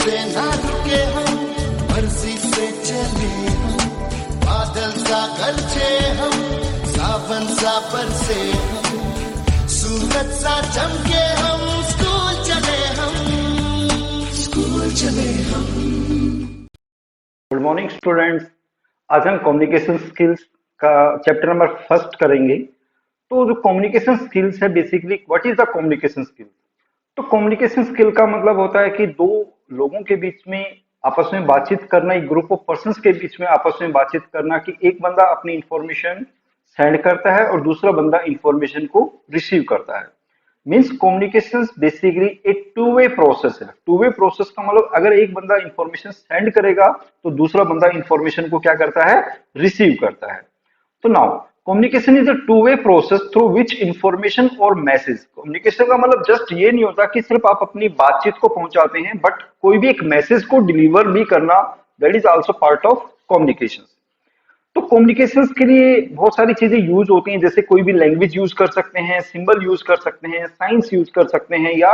से ना रुके हम, मर्जी से चले हम, बादल सा गरजे हम, सावन सा बरसे हम, सूरज सा चमके हम, स्कूल चले हम, स्कूल चले हम। Good morning students. आज हम कम्युनिकेशन स्किल्स का चैप्टर नंबर फर्स्ट करेंगे। तो जो कम्युनिकेशन स्किल्स है, basically what is the communication skill. तो कम्युनिकेशन स्किल का मतलब होता है कि दो लोगों के बीच में आपस में बातचीत करना, एक ग्रुप ऑफ पर्संस के बीच में आपस में बातचीत करना, कि एक बंदा अपनी इंफॉर्मेशन सेंड करता है और दूसरा बंदा इंफॉर्मेशन को रिसीव करता है। मीन्स कम्युनिकेशन बेसिकली एक टू वे प्रोसेस है। टू वे प्रोसेस का मतलब अगर एक बंदा इंफॉर्मेशन सेंड करेगा तो दूसरा बंदा इंफॉर्मेशन को क्या करता है, रिसीव करता है। तो now communication is a two way process through which information और मैसेज। कम्युनिकेशन का मतलब जस्ट ये नहीं होता कि सिर्फ आप अपनी बातचीत को पहुंचाते हैं, बट कोई भी एक मैसेज को डिलीवर भी करना, that is also part of communication. तो कम्युनिकेशन के लिए बहुत सारी चीजें यूज होती हैं, जैसे कोई भी लैंग्वेज यूज कर सकते हैं, सिंबल यूज कर सकते हैं, साइंस यूज कर सकते हैं, या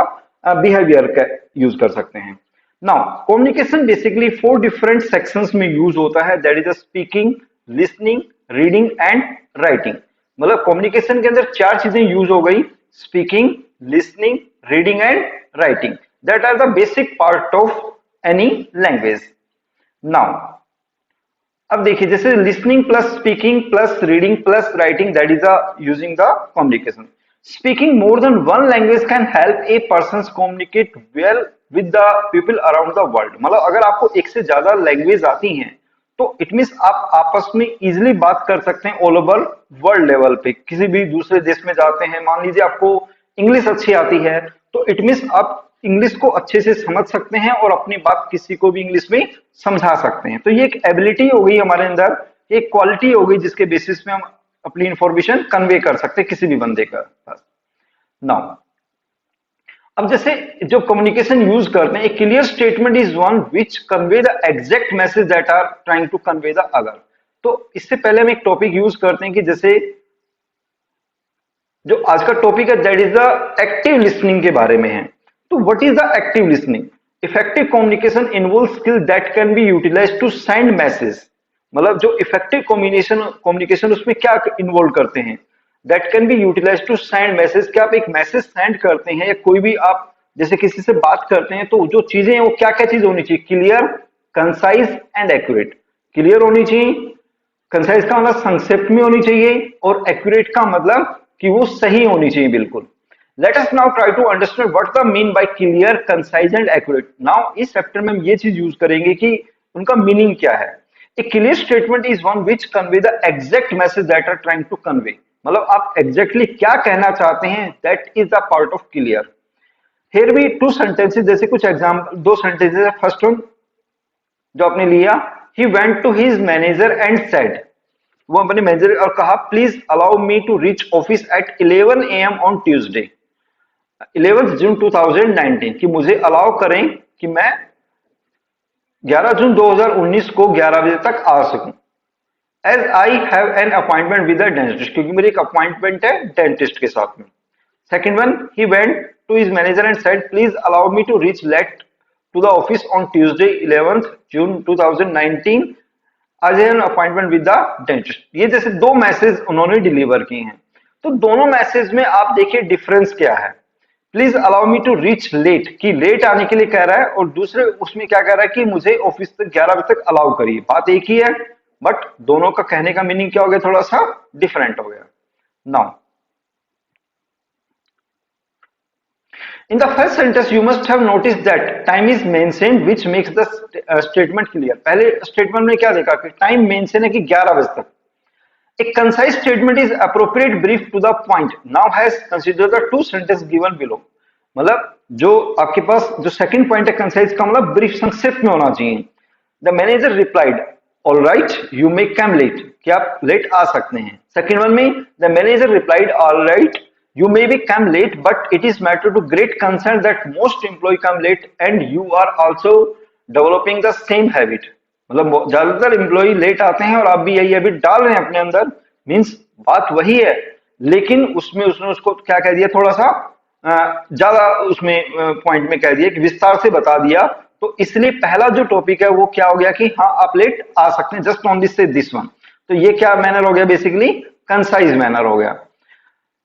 बिहेवियर का यूज कर सकते हैं। Now communication basically 4 different sections में यूज होता है, that is speaking, listening, reading and writing. मतलब कम्युनिकेशन के अंदर 4 चीजें यूज हो गई, speaking, listening, reading and writing, that are the basic part of any language. Now अब देखिए, जैसे listening plus speaking plus reading plus writing, that is using the communication. Speaking more than one language can help a person communicate well with the people around the world. मतलब अगर आपको एक से ज्यादा language आती हैं तो इट मीन्स आप आपस में इजिली बात कर सकते हैं ऑल ओवर वर्ल्ड लेवल पे। किसी भी दूसरे देश में जाते हैं, मान लीजिए आपको इंग्लिश अच्छी आती है, तो इट मीन्स आप इंग्लिश को अच्छे से समझ सकते हैं और अपनी बात किसी को भी इंग्लिश में समझा सकते हैं। तो ये एक एबिलिटी हो गई हमारे अंदर, एक क्वालिटी हो गई जिसके बेसिस में हम अपनी इंफॉर्मेशन कन्वे कर सकते हैं किसी भी बंदे का पास। नाउ अब जैसे जो कम्युनिकेशन यूज करते हैं, एक clear statement is one which convey the exact message that are trying to convey the other. तो इससे पहले हम एक टॉपिक यूज करते हैं कि जैसे जो आज का टॉपिक है that is the active listening के बारे में है। तो what is the active listening? Effective communication involve skill that can be utilized to send message. मतलब जो इफेक्टिव कम्युनिकेशन उसमें क्या इन्वॉल्व करते हैं, that can be utilized to send message. क्या आप एक मैसेज सेंड करते हैं या कोई भी आप जैसे किसी से बात करते हैं, तो जो चीजें हैं वो क्या क्या चीज होनी चाहिए? Clear, concise and accurate. Clear होनी चाहिए, कंसाइज का मतलब संक्षिप्त में होनी चाहिए, और एक्यूरेट का मतलब कि वो सही होनी चाहिए बिल्कुल। Let us now try to understand what the mean by clear, concise and accurate. Now इस चैप्टर में हम ये चीज यूज करेंगे कि उनका मीनिंग क्या है। A clear statement is one which convey the exact message that are trying to convey. मतलब आप एग्जैक्टली क्या कहना चाहते हैं, that is the part of clear. Here भी 2 सेंटेंसेस, जैसे कुछ एग्जांपल 2 सेंटेंसेस है। फर्स्ट वन जो आपने लिया, he went to his manager and said, वो अपने मैनेजर और कहा, please allow me to reach office at 11 AM on Tuesday 11 June 2019, कि मुझे अलाउ करें कि मैं 11 जून 2019 को 11 बजे तक आ सकूं। As I have an appointment with the dentist, क्योंकि मेरी एक अपॉइंटमेंट है डेंटिस्ट के साथ में। Second one, he went to his manager and said, please allow me to reach late to the office on Tuesday 11 June 2019 as an appointment with the dentist. ये जैसे 2 message उन्होंने डिलीवर किए हैं। तो दोनों मैसेज में आप देखिए डिफरेंस क्या है। Please allow me to reach late, कि लेट आने के लिए कह रहा है, और दूसरे उसमें क्या कह रहा है कि मुझे ऑफिस तक 11 बजे तक अलाउ करिए। बात एक ही है, बट दोनों का कहने का मीनिंग क्या हो गया, थोड़ा सा डिफरेंट हो गया। Now in the first sentence you must have noticed that time is mentioned which makes the statement clear। पहले स्टेटमेंट में क्या देखा कि टाइम मेंशन है कि 11 बजे तक। A concise statement is appropriate, brief, to the point. Now has consider the 2 sentences given below। मतलब जो आपके पास जो सेकंड पॉइंट है कंसाइज का मतलब ब्रीफ, संक्षिप्त में होना चाहिए। The manager replied, all right you may come late, कि आप लेट आ सकते हैं। सेकंड वन में the manager replied, all right you may be come late but it is matter to great concern that most employee come late and you are also developing the same habit। मतलब ज्यादातर employ late आते हैं और आप भी यही habit डाल रहे हैं अपने अंदर। मींस बात वही है, लेकिन उसमें उसने उसको क्या कह दिया, थोड़ा सा ज्यादा उसमें पॉइंट में कह दिया कि विस्तार से बता दिया तो इसलिए पहला जो टॉपिक है वो क्या हो गया कि हाँ आप लेट आ सकते हैं, जस्ट ऑन दिस से दिस वन। तो ये क्या मैनर हो गया, बेसिकली कंसाइज मैनर हो गया।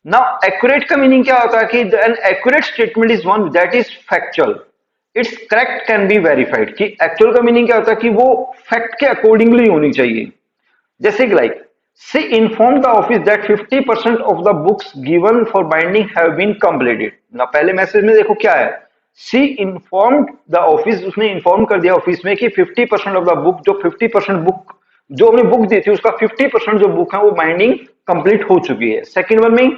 नाउ एक्यूरेट का मीनिंग क्या होता है कि an accurate statement is one that is factual, it's correct can be verified. कि एक्चुअल का मीनिंग क्या होता है कि वो फैक्ट के अकॉर्डिंगली होनी चाहिए। जैसे कि like she inform the office that 50% of the books given for binding have been completed. ना पहले मैसेज में देखो क्या है, सी इन्फॉर्म्ड द ऑफिस, उसने इन्फॉर्म कर दिया ऑफिस में कि 50% ऑफ द बुक, जो 50% बुक जो हमने बुक दी थी उसका 50% जो बुक है वो बाइंडिंग कंप्लीट हो चुकी है। सेकंड वन में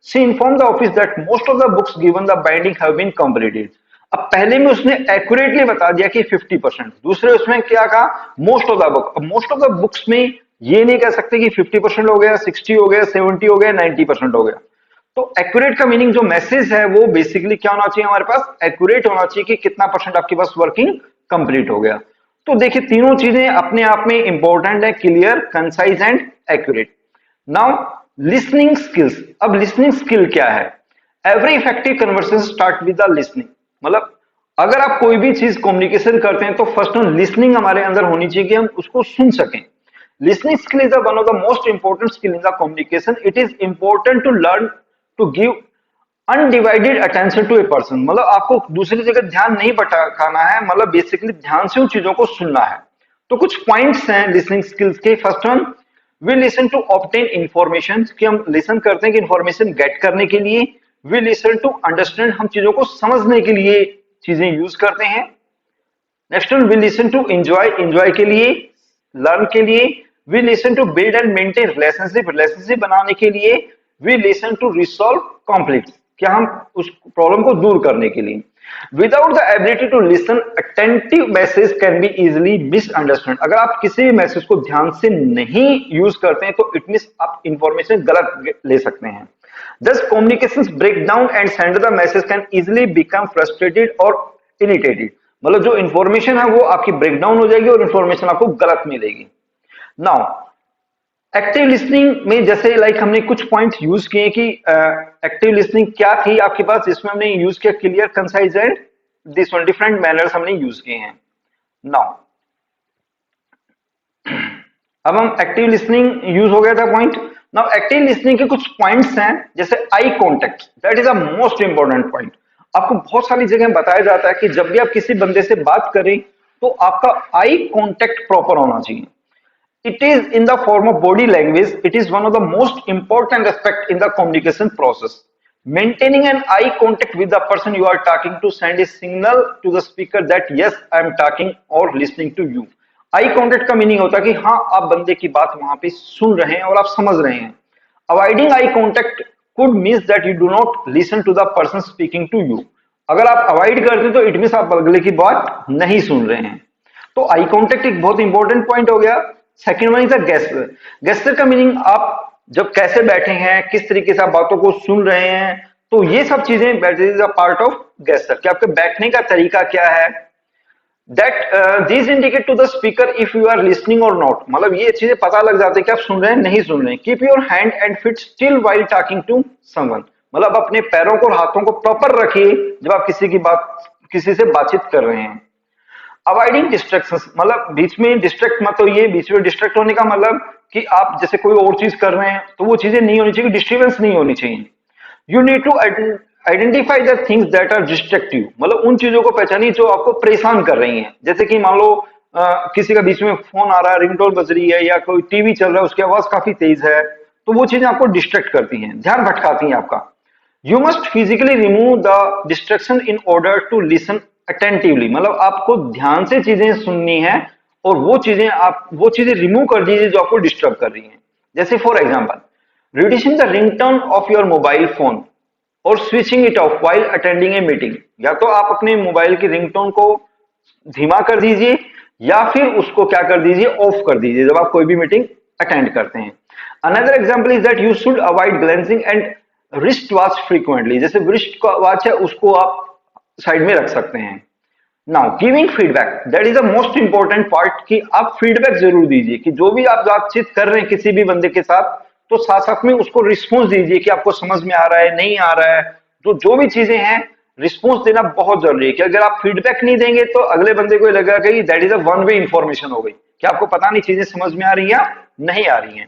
see inform the office that most of the books given the binding have been completed. अब पहले में उसने एक्यूरेटली बता दिया कि 50%, दूसरे उसमें क्या कहा, मोस्ट ऑफ द बुक। अब मोस्ट ऑफ द बुक्स में ये नहीं कह सकते कि 50% हो गया, 60 हो गया, 70 हो गया, 90% हो गया। तो एक्यूरेट का मीनिंग जो मैसेज है वो बेसिकली क्या होना चाहिए, हमारे पास एक्यूरेट होना चाहिए कि कितना परसेंट आपके पास वर्किंग कंप्लीट हो गया। तो देखिए तीनों चीजें अपने आप में इंपॉर्टेंट है, clear, concise and accurate. Now listening skills. अब लिसनिंग स्किल क्या है, every effective conversation start with the listening. मतलब अगर आप कोई भी चीज कम्युनिकेशन करते हैं तो फर्स्ट ऑन लिसनिंग हमारे अंदर होनी चाहिए कि हम उसको सुन सकें। Listening skill is one of the most important skill in the communication. It is important to learn to give undivided attention to a person. मतलब आपको दूसरी जगह ध्यान नहीं भटकाना है, मतलब बेसिकली ध्यान से उन चीजों को सुनना है। तो कुछ पॉइंट्स हैं लिसनिंग स्किल्स के। First one, we listen to obtain information, कि हम लिसन करते हैं कि इंफॉर्मेशन गेट करने के लिए। वी लिसन टू अंडरस्टैंड, हम चीजों को समझने के लिए चीजें यूज करते हैं। Next one, we listen to enjoy, enjoy के लिए, लर्न के लिए। We listen to build and maintain relationship, relationship बनाने के लिए। We listen to resolve conflict, क्या हम उस प्रॉब्लम को दूर करने के लिए। Without the ability to listen attentive message can be easily misunderstand. अगर आप किसी भी मैसेज को ध्यान से नहीं यूज करते हैं तो इट मीन्स आप इंफॉर्मेशन गलत ले सकते हैं। Thus communications break down and sender the message can easily become frustrated or irritated। मतलब जो इंफॉर्मेशन है वो आपकी ब्रेक डाउन हो जाएगी और इंफॉर्मेशन आपको गलत मिलेगी। नाउ एक्टिव लिसनिंग में जैसे लाइक हमने कुछ पॉइंट्स यूज किए कि एक्टिव लिसनिंग क्या थी आपके पास, इसमें हमने यूज किया clear, concise and this one, different manners हमने यूज किए हैं। नाउ अब हम एक्टिव लिसनिंग यूज हो गया था पॉइंट। नाउ एक्टिव लिसनिंग के कुछ पॉइंट्स हैं, जैसे eye contact, that is a most important point. आपको बहुत सारी जगह बताया जाता है कि जब भी आप किसी बंदे से बात करें तो आपका आई कॉन्टेक्ट प्रॉपर होना चाहिए। It is in the form of body language. It is one of the most important aspect in the communication process. Maintaining an eye contact with the person you are talking to send a signal to the speaker that yes, I am talking or listening to you. Eye contact का meaning होता है कि हाँ आप बंदे की बात वहां पे सुन रहे हैं और आप समझ रहे हैं। Avoiding eye contact could means that you do not listen to the person speaking to you. अगर आप अवॉइड करते तो इट मीन्स आप अगले की बात नहीं सुन रहे हैं। तो आई कॉन्टेक्ट एक बहुत इंपॉर्टेंट पॉइंट हो गया। Second one is a gesture. Gesture का मीनिंग आप जब कैसे बैठे हैं, किस तरीके से आप बातों को सुन रहे हैं, तो ये सब चीजें is a part of gesture कि आपके बैठने का तरीका क्या है। That this indicate to the speaker if you are listening और नॉट। मतलब ये चीजें पता लग जाती है कि आप सुन रहे हैं नहीं सुन रहे हैं। Keep your hand and feet still while talking to someone. मतलब अपने पैरों को और हाथों को प्रॉपर रखिए जब आप किसी से बातचीत कर रहे हैं। अवॉइडिंग डिस्ट्रैक्शंस, मतलब बीच में डिस्ट्रैक्ट मत होइए। बीच में डिस्ट्रैक्ट होने का मतलब कि आप जैसे कोई और चीज कर रहे हैं तो वो चीजें नहीं होनी चाहिए, डिस्टर्बेंस नहीं होनी चाहिए। You need to identify the things that are destructive. मतलब उन चीजों को पहचानिए जो आपको परेशान कर रही हैं। जैसे कि मान लो किसी का बीच में फोन आ रहा है, रिंगटोन बज रही है, या कोई टीवी चल रहा है उसकी आवाज काफी तेज है, तो वो चीजें आपको डिस्ट्रैक्ट करती हैं, ध्यान भटकाती हैं आपका। You must physically remove the distraction in order to listen attentively. मतलब आपको ध्यान से चीजें सुननी है और वो चीजें रिमूव कर दीजिए जो आपको डिस्टर्ब कर रही हैं। जैसे for example reducing the ringtone of your mobile phone और switching it off while attending a meeting. या तो आप अपने मोबाइल की रिंगटोन को धीमा कर दीजिए या फिर उसको क्या कर दीजिए, ऑफ कर दीजिए जब आप कोई भी मीटिंग अटेंड करते हैं। Another example is that you should avoid glancing and wrist watch frequently. जैसे रिस्ट वॉच है उसको आप साइड में रख सकते हैं। Now giving feedback, that is the most important part कि आप फीडबैक जरूर दीजिए कि जो भी आप बातचीत कर रहे हैं किसी भी बंदे के साथ, तो साथ साथ में उसको रिस्पॉन्स दीजिए कि आपको समझ में आ रहा है नहीं आ रहा है। तो जो भी चीजें हैं रिस्पॉन्स देना बहुत जरूरी है कि अगर आप फीडबैक नहीं देंगे तो अगले बंदे को लगेगा कि that is a one way information हो गई, कि आपको पता नहीं चीजें समझ में आ रही है या नहीं आ रही हैं।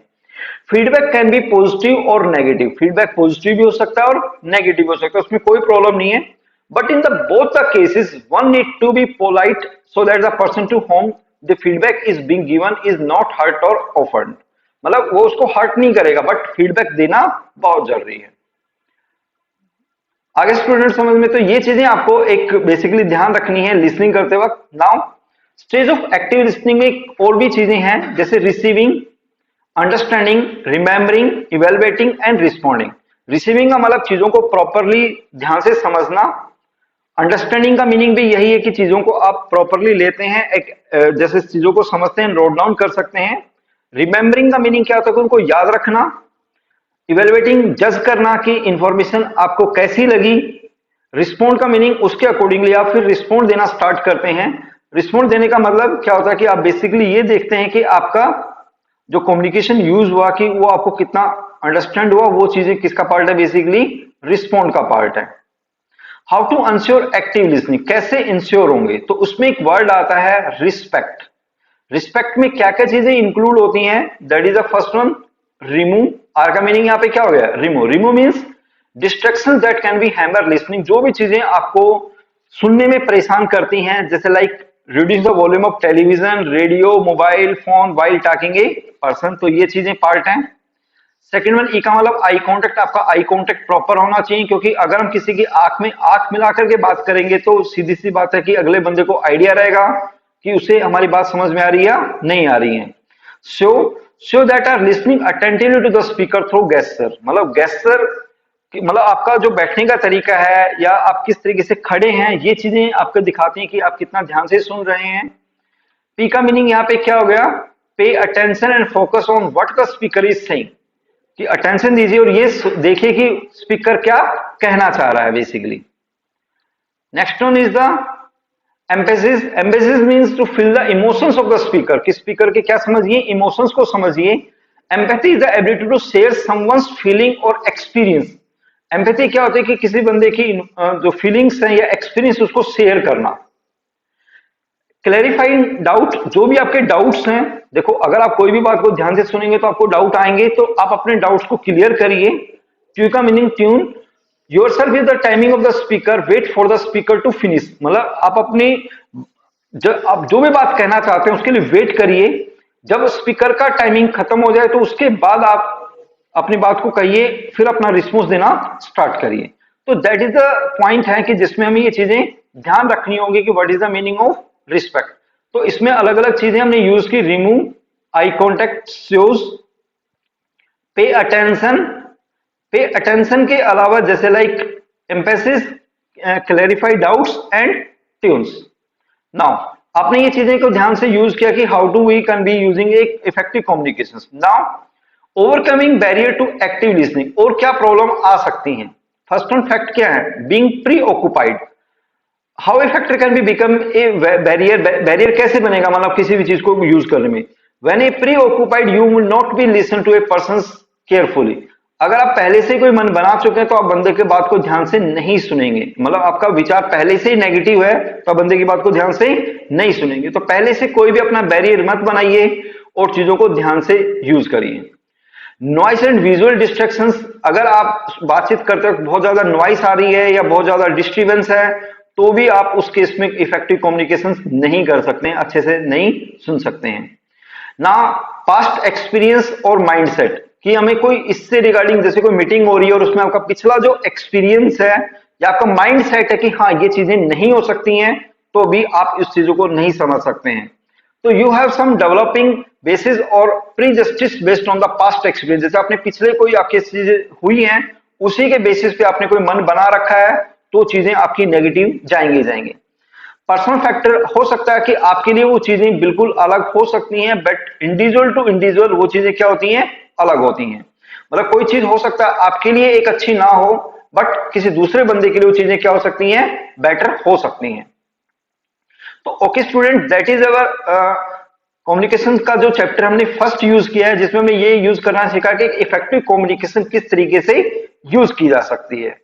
फीडबैक कैन बी पॉजिटिव और नेगेटिव, फीडबैक पॉजिटिव भी हो सकता है और नेगेटिव हो सकता है, उसमें कोई प्रॉब्लम नहीं है। But in the both the cases one need to be polite so that the person to home the feedback is being given is not hurt और ऑफेंड, मतलब वो उसको हर्ट नहीं करेगा बट फीडबैक देना बहुत जरूरी है। आगे स्टूडेंट समझ में, तो ये चीजें आपको एक बेसिकली ध्यान रखनी है लिसनिंग करते वक्त। Now stage of active listening में और भी चीजें हैं, जैसे receiving, understanding, remembering, evaluating and responding. Receiving का मतलब चीजों को प्रॉपरली ध्यान से समझना। अंडरस्टैंडिंग का मीनिंग भी यही है कि चीजों को आप प्रॉपरली लेते हैं, एक जैसे चीजों को समझते हैं, नोट डाउन कर सकते हैं। रिमेम्बरिंग का मीनिंग क्या होता है कि उनको याद रखना। इवेलुएटिंग, जज करना कि इंफॉर्मेशन आपको कैसी लगी। रिस्पॉन्ड का मीनिंग उसके अकॉर्डिंगली आप फिर रिस्पॉन्ड देना स्टार्ट करते हैं। रिस्पॉन्ड देने का मतलब क्या होता है कि आप बेसिकली ये देखते हैं कि आपका जो कम्युनिकेशन यूज हुआ कि वो आपको कितना अंडरस्टैंड हुआ, वो चीजें किसका पार्ट है, बेसिकली रिस्पॉन्ड का पार्ट है। How to ensure active listening, कैसे इंश्योर होंगे, तो उसमें एक वर्ड आता है रिस्पेक्ट। रिस्पेक्ट में क्या क्या चीजें इंक्लूड होती हैं, that is the first one remove. R का मीनिंग यहाँ पे क्या हो गया, remove. Remove means distractions that can be hamper listening, जो भी चीजें आपको सुनने में परेशान करती हैं, जैसे like reduce the volume of television, radio, mobile phone while talking a person, तो ये चीजें पार्ट हैं। सेकंड वन ई का मतलब आई कांटेक्ट, आपका आई कांटेक्ट प्रॉपर होना चाहिए, क्योंकि अगर हम किसी की आंख में आंख मिलाकर के बात करेंगे तो सीधी सी बात है कि अगले बंदे को आइडिया रहेगा कि उसे हमारी बात समझ में आ रही है या नहीं आ रही है। Show that are listening attentively to the speaker through gesture, मतलब गेस्चर मतलब आपका जो बैठने का तरीका है या आप किस तरीके से खड़े हैं, ये चीजें आपको दिखाती हैं कि आप कितना ध्यान से सुन रहे हैं। पी का मीनिंग यहाँ पे क्या हो गया, pay attention and focus on what the speaker is saying, कि अटेंशन दीजिए और ये देखिए कि स्पीकर क्या कहना चाह रहा है basically. Next one is the emphasis. Emphasis means to feel the emotions of the speaker, कि स्पीकर के क्या समझिए, इमोशंस को समझिए। Empathy is the ability to share someone's feeling और एक्सपीरियंस। एम्पैथी क्या होती है कि किसी बंदे की जो फीलिंग्स हैं या एक्सपीरियंस उसको शेयर करना। क्लैरिफाइंग डाउट, जो भी आपके डाउट्स हैं, देखो अगर आप कोई भी बात को ध्यान से सुनेंगे तो आपको डाउट आएंगे, तो आप अपने डाउट्स को क्लियर करिए। ट्यू का meaning tune, yourself is the timing of the speaker, wait for the speaker to finish, मतलब आप अपनी आप जो भी बात कहना चाहते हैं उसके लिए वेट करिए, जब स्पीकर का टाइमिंग खत्म हो जाए तो उसके बाद आप अपनी बात को कहिए, फिर अपना रिस्पॉन्स देना स्टार्ट करिए। तो दैट इज द पॉइंट है कि जिसमें हमें ये चीजें ध्यान रखनी होगी कि what is the meaning of respect. तो इसमें अलग अलग चीजें हमने यूज की, remove, eye contact, shows, pay attention. Pay attention के अलावा जैसे like emphasis, clarify doubts and tunes. Now आपने ये चीजें को ध्यान से यूज किया कि how to we can be using एक effective communication. Now overcoming barrier to active listening, और क्या प्रॉब्लम आ सकती हैं। फर्स्ट वन फैक्ट क्या है, being pre occupied. How a factor can be become a barrier, barrier कैसे बनेगा, मतलब किसी भी चीज को यूज करने में। When a preoccupied you will not be listen to a person carefully. अगर आप पहले से कोई मन बना चुके हैं तो आप बंदे के बात को ध्यान से नहीं सुनेंगे, मतलब आपका विचार पहले से ही नेगेटिव है तो आप बंदे की बात को ध्यान से नहीं सुनेंगे। तो पहले से कोई भी अपना बैरियर मत बनाइए और चीजों को ध्यान से यूज करिए। नॉइस एंड विजुअल डिस्ट्रैक्शंस, अगर आप बातचीत करते वक्त बहुत ज्यादा नॉइस आ रही है या बहुत ज्यादा डिस्टर्बेंस है तो भी आप उस केस में इफेक्टिव कम्युनिकेशन नहीं कर सकते हैं, अच्छे से नहीं सुन सकते हैं ना। पास्ट एक्सपीरियंस और माइंडसेट, कि हमें कोई इससे रिगार्डिंग जैसे कोई मीटिंग हो रही है और उसमें आपका पिछला जो एक्सपीरियंस है या आपका माइंड सेट है कि हाँ ये चीजें नहीं हो सकती हैं, तो भी आप इस चीजों को नहीं समझ सकते हैं। तो you have some developing basis और prejudice based on the past experience, जैसे आपने पिछले कोई आपकी चीजें हुई हैं उसी के बेसिस पे आपने कोई मन बना रखा है तो चीजें आपकी नेगेटिव जाएंगे। पर्सनल फैक्टर हो सकता है कि आपके लिए वो चीजें बिल्कुल अलग हो सकती हैं, बट इंडिविजुअल टू इंडिविजुअल वो चीजें क्या होती हैं, अलग होती हैं। मतलब कोई चीज हो सकता है आपके लिए एक अच्छी ना हो बट किसी दूसरे बंदे के लिए वो चीजें क्या हो सकती हैं, बेटर हो सकती हैं। तो okay student, that is our communication का जो चैप्टर हमने फर्स्ट यूज किया है, जिसमें हमें ये यूज करना सीखा कि इफेक्टिव कम्युनिकेशन किस तरीके से यूज की जा सकती है।